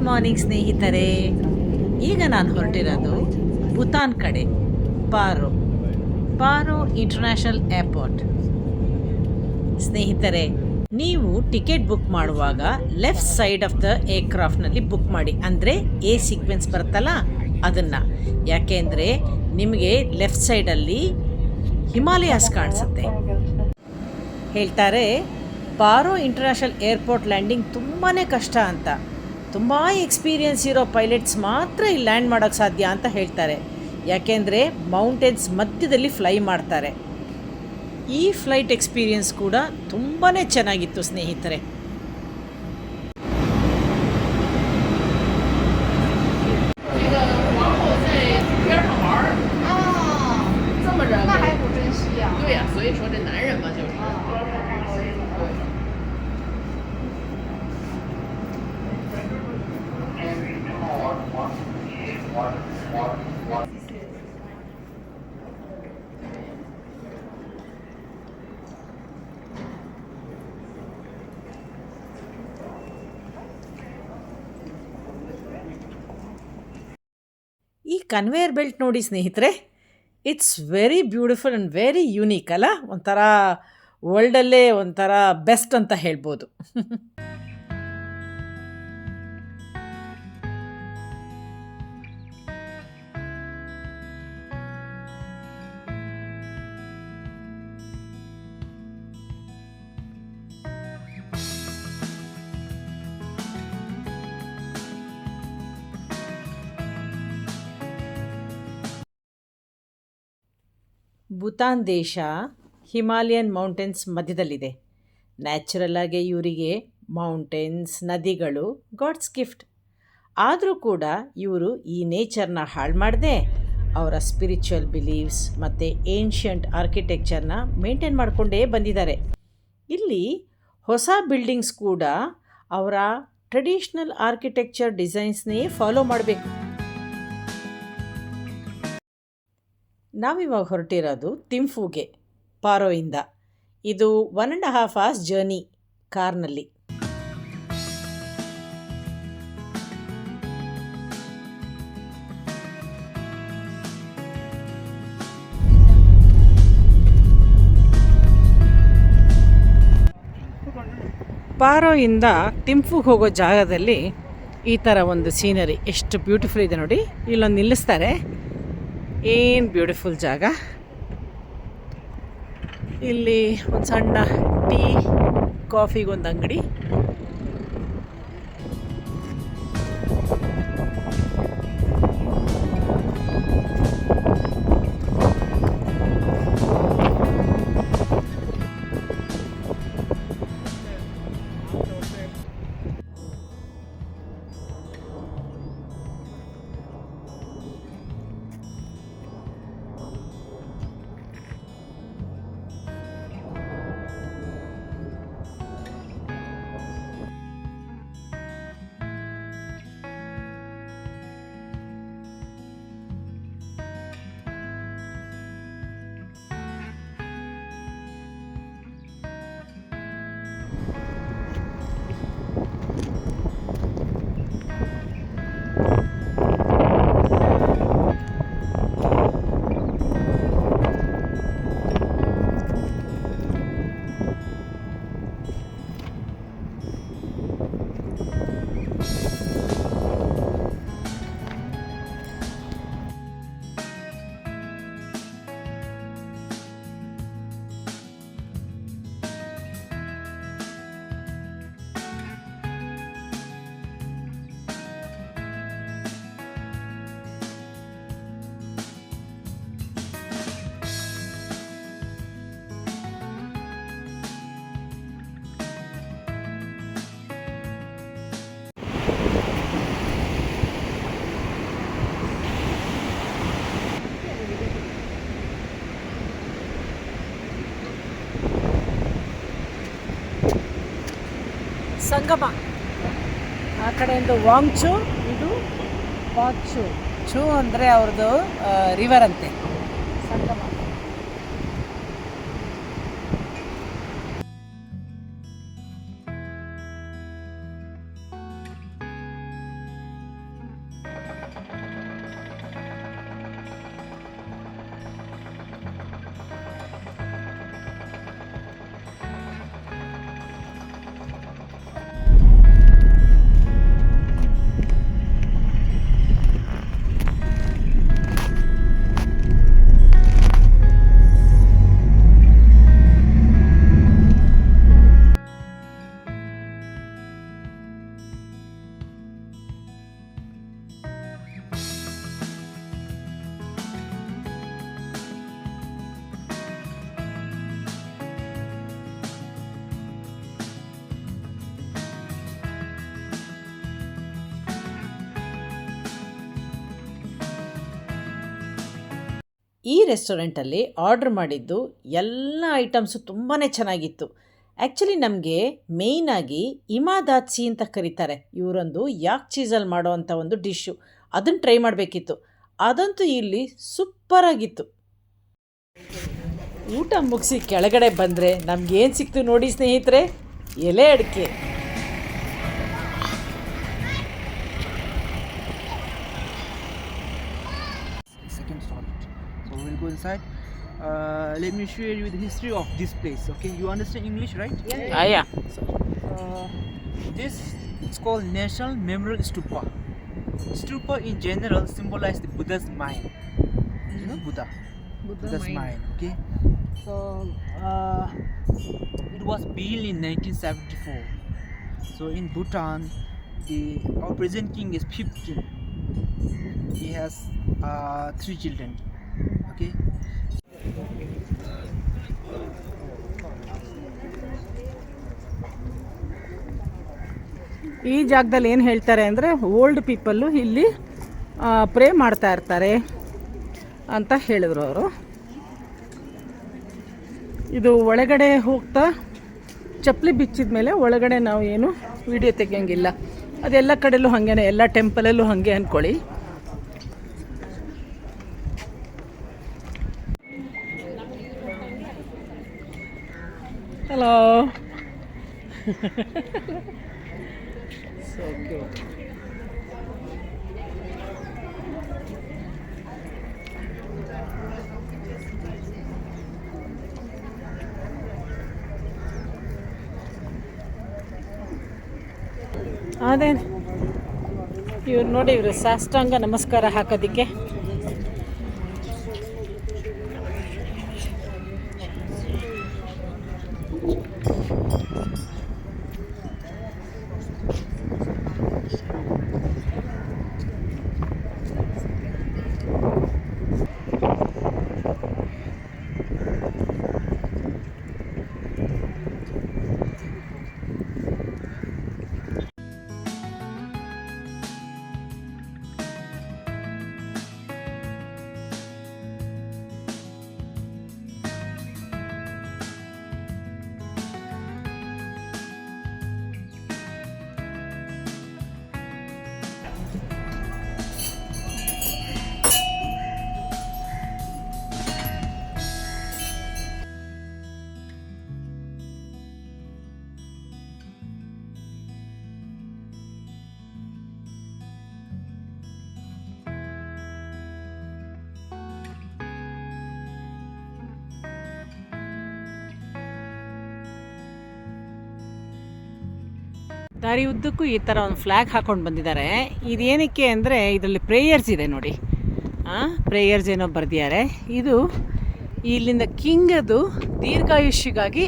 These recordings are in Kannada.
ಮಾರ್ನಿಂಗ್ ಸ್ನೇಹಿತರೆ. ಈಗ ನಾನು ಹೊರಟಿರೋದು ಭೂತಾನ್ ಕಡೆ, ಪಾರೋ ಪಾರೋ ಇಂಟರ್ನ್ಯಾಷನಲ್ ಏರ್ಪೋರ್ಟ್. ಸ್ನೇಹಿತರೆ, ನೀವು ಟಿಕೆಟ್ ಬುಕ್ ಮಾಡುವಾಗ ಲೆಫ್ಟ್ ಸೈಡ್ ಆಫ್ ದ ಏರ್ಕ್ರಾಫ್ಟ್ನಲ್ಲಿ ಬುಕ್ ಮಾಡಿ, ಅಂದರೆ ಎ ಸೀಕ್ವೆನ್ಸ್ ಬರುತ್ತಲ್ಲ ಅದನ್ನು. ಯಾಕೆಂದರೆ ನಿಮಗೆ ಲೆಫ್ಟ್ ಸೈಡಲ್ಲಿ ಹಿಮಾಲಯಾಸ್ ಕಾಣಿಸುತ್ತೆ. ಹೇಳ್ತಾರೆ ಪಾರೋ ಇಂಟರ್ನ್ಯಾಷನಲ್ ಏರ್ಪೋರ್ಟ್ ಲ್ಯಾಂಡಿಂಗ್ ತುಂಬಾ ಕಷ್ಟ ಅಂತ. ತುಂಬ ಎಕ್ಸ್ಪೀರಿಯನ್ಸ್ ಇರೋ ಪೈಲಟ್ಸ್ ಮಾತ್ರ ಇಲ್ಲಿ ಲ್ಯಾಂಡ್ ಮಾಡೋಕ್ಕೆ ಸಾಧ್ಯ ಅಂತ ಹೇಳ್ತಾರೆ. ಯಾಕೆಂದರೆ ಮೌಂಟೇನ್ಸ್ ಮಧ್ಯದಲ್ಲಿ ಫ್ಲೈ ಮಾಡ್ತಾರೆ. ಈ ಫ್ಲೈಟ್ ಎಕ್ಸ್ಪೀರಿಯನ್ಸ್ ಕೂಡ ತುಂಬಾ ಚೆನ್ನಾಗಿತ್ತು ಸ್ನೇಹಿತರೆ. ಈ ಕನ್ವೇಯರ್ ಬೆಲ್ಟ್ ನೋಡಿ ಸ್ನೇಹಿತರೆ, it's very beautiful and very unique ಅಲ್ಲ. ಒಂಥರ ವರ್ಲ್ಡಲ್ಲೇ ಒಂಥರ ಬೆಸ್ಟ್ ಅಂತ ಹೇಳ್ಬೋದು. ಭೂತಾನ್ ದೇಶ ಹಿಮಾಲಯನ್ ಮೌಂಟೇನ್ಸ್ ಮಧ್ಯದಲ್ಲಿದೆ. ನ್ಯಾಚುರಲ್ ಆಗಿ ಇವರಿಗೆ ಮೌಂಟೇನ್ಸ್, ನದಿಗಳು ಗಾಡ್ಸ್ ಗಿಫ್ಟ್. ಆದರೂ ಕೂಡ ಇವರು ಈ ನೇಚರ್ನ ಹಾಳು ಮಾಡದೆ ಅವರ ಸ್ಪಿರಿಚುವಲ್ ಬಿಲೀವ್ಸ್ ಮತ್ತು ಏನ್ಷಿಯಂಟ್ ಆರ್ಕಿಟೆಕ್ಚರ್ನ ಮೇಂಟೈನ್ ಮಾಡಿಕೊಂಡೇ ಬಂದಿದ್ದಾರೆ. ಇಲ್ಲಿ ಹೊಸ ಬಿಲ್ಡಿಂಗ್ಸ್ ಕೂಡ ಅವರ ಟ್ರೆಡಿಷ್ನಲ್ ಆರ್ಕಿಟೆಕ್ಚರ್ ಡಿಸೈನ್ಸ್ನೇ ಫಾಲೋ ಮಾಡಬೇಕು. ನಾವಿವಾಗ ಹೊರಟಿರೋದು ಥಿಂಫುಗೆ, ಪಾರೋಯಿಂದ. ಇದು 1.5 hours ಜರ್ನಿ ಕಾರ್ನಲ್ಲಿ. ಪಾರೋಯಿಂದ ಥಿಂಫುಗೆ ಹೋಗೋ ಜಾಗದಲ್ಲಿ ಈ ಥರ ಒಂದು ಸೀನರಿ ಎಷ್ಟು ಬ್ಯೂಟಿಫುಲ್ ಇದೆ ನೋಡಿ. ಇಲ್ಲೊಂದು ನಿಲ್ಲಿಸ್ತಾರೆ. ಏನು ಬ್ಯೂಟಿಫುಲ್ ಜಾಗ. ಇಲ್ಲಿ ಒಂದು ಸಣ್ಣ ಟೀ ಕಾಫಿಗೊಂದು ಅಂಗಡಿ. ಸಂಗಮ. ಆ ಕಡೆಯಿಂದ ವಾಂಗ್ಚು, ಇದು ವಾಂಗ್ಚು. ಚು ಅಂದರೆ ಅವ್ರದ್ದು ರಿವರ್ ಅಂತೆ. ಸಂಗಮ. ಈ ರೆಸ್ಟೋರೆಂಟಲ್ಲಿ ಆರ್ಡ್ರ್ ಮಾಡಿದ್ದು ಎಲ್ಲ ಐಟಮ್ಸು ತುಂಬಾ ಚೆನ್ನಾಗಿತ್ತು. ಆ್ಯಕ್ಚುಲಿ ನಮಗೆ ಮೇಯ್ನಾಗಿ ಇಮಾದಾತ್ಸಿ ಅಂತ ಕರೀತಾರೆ, ಇವರೊಂದು ಯಾಕ್ ಚೀಸಲ್ಲಿ ಮಾಡೋ ಅಂಥ ಒಂದು ಡಿಶ್ಶು, ಅದನ್ನು ಟ್ರೈ ಮಾಡಬೇಕಿತ್ತು. ಅದಂತೂ ಇಲ್ಲಿ ಸೂಪರಾಗಿತ್ತು. ಊಟ ಮುಗಿಸಿ ಕೆಳಗಡೆ ಬಂದರೆ ನಮಗೇನು ಸಿಕ್ತು ನೋಡಿ ಸ್ನೇಹಿತರೆ, ಎಲೆ ಅಡಿಕೆ. So we'll go inside. Let me share you the history of this place. Okay, you understand English, right? Yeah. This is called National Memorial Stupa. Stupa in general symbolize the Buddha's mind. You know Buddha's mind. Okay. So it was built in 1974. So in Bhutan, our present king is 15. He has 3 children. Okay. ಈ ಜಾಗದಲ್ಲಿ ಏನು ಹೇಳ್ತಾರೆ ಅಂದರೆ, ಓಲ್ಡ್ ಪೀಪಲ್ಲು ಇಲ್ಲಿ ಪ್ರೇ ಮಾಡ್ತಾ ಇರ್ತಾರೆ ಅಂತ ಹೇಳಿದ್ರು ಅವರು. ಇದು ಒಳಗಡೆ ಹೋಗ್ತಾ ಚಪ್ಪಲಿ ಬಿಚ್ಚಿದ ಮೇಲೆ ಒಳಗಡೆ ನಾವು ಏನು ವಿಡಿಯೋ ತೆಗಿಯೋಂಗಿಲ್ಲ. ಅದೆಲ್ಲ ಕಡೆಯಲ್ಲೂ ಹಾಗೇನೆ, ಎಲ್ಲ ಟೆಂಪಲಲ್ಲೂ ಹಾಗೆ ಅಂದ್ಕೊಳ್ಳಿ. ಹಲೋ. So cute. ಅದೇ ಇವ್ರು ನೋಡಿ, ಇವರು ಸಾಷ್ಟಾಂಗ ನಮಸ್ಕಾರ ಹಾಕೋದಕ್ಕೆ. ದಾರಿ ಉದ್ದಕ್ಕೂ ಈ ಥರ ಒಂದು ಫ್ಲ್ಯಾಗ್ ಹಾಕ್ಕೊಂಡು ಬಂದಿದ್ದಾರೆ. ಇದೇನಕ್ಕೆ ಅಂದರೆ ಇದರಲ್ಲಿ ಪ್ರೇಯರ್ಸ್ ಇದೆ ನೋಡಿ, ಪ್ರೇಯರ್ಸ್ ಏನೋ ಬರೆದಿದ್ದಾರೆ. ಇದು ಇಲ್ಲಿಂದ ಕಿಂಗದು ದೀರ್ಘಾಯುಷ್ಯಗಾಗಿ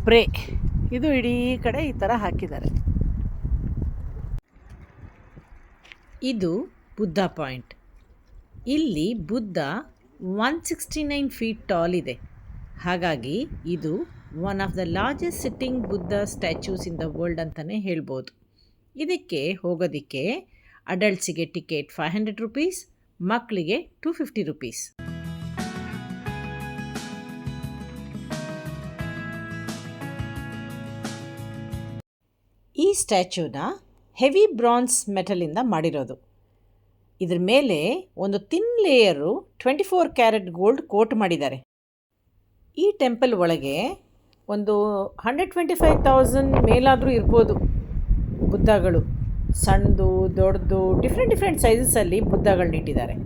ಪ್ರೇ, ಇದು ಇಡೀ ಕಡೆ ಈ ಥರ ಹಾಕಿದ್ದಾರೆ. ಇದು ಬುದ್ಧ ಪಾಯಿಂಟ್. ಇಲ್ಲಿ ಬುದ್ಧ 169 ಫೀಟ್ ಟಾಲ್ ಇದೆ. ಹಾಗಾಗಿ ಇದು one of the largest sitting Buddha statues in the world ಅಂತಲೇ ಹೇಳ್ಬೋದು. ಇದಕ್ಕೆ ಹೋಗೋದಕ್ಕೆ ಅಡಲ್ಟ್ಸಿಗೆ ಟಿಕೆಟ್ 500 ರುಪೀಸ್, ಮಕ್ಕಳಿಗೆ 250 ರುಪೀಸ್. ಈ ಸ್ಟ್ಯಾಚ್ಯೂನ ಹೆವಿ ಬ್ರಾನ್ಸ್ ಮೆಟಲಿಂದ ಮಾಡಿರೋದು. ಇದ್ರ ಮೇಲೆ ಒಂದು ತಿನ್ ಲೇಯರು 24 ಕ್ಯಾರೆಟ್ ಗೋಲ್ಡ್ ಕೋಟ್ ಮಾಡಿದ್ದಾರೆ. ಈ ಟೆಂಪಲ್ ಒಳಗೆ ಒಂದು 125,000 ಮೇಲಾದರೂ ಇರ್ಬೋದು ಬುದ್ಧಗಳು. ಸಣ್ಣದು ದೊಡ್ಡದು ಡಿಫ್ರೆಂಟ್ ಸೈಜಸಲ್ಲಿ ಬುದ್ಧಗಳನ್ನಿಟ್ಟಿದ್ದಾರೆ.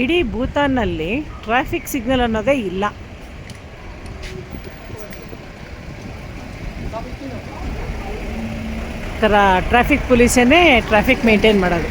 ಇಡೀ ಭೂತಾನ್ನಲ್ಲಿ ಟ್ರಾಫಿಕ್ ಸಿಗ್ನಲ್ ಅನ್ನೋದೇ ಇಲ್ಲ. ಥರ ಟ್ರಾಫಿಕ್ ಪೊಲೀಸೇ ಟ್ರಾಫಿಕ್ ಮೇಂಟೈನ್ ಮಾಡೋದು.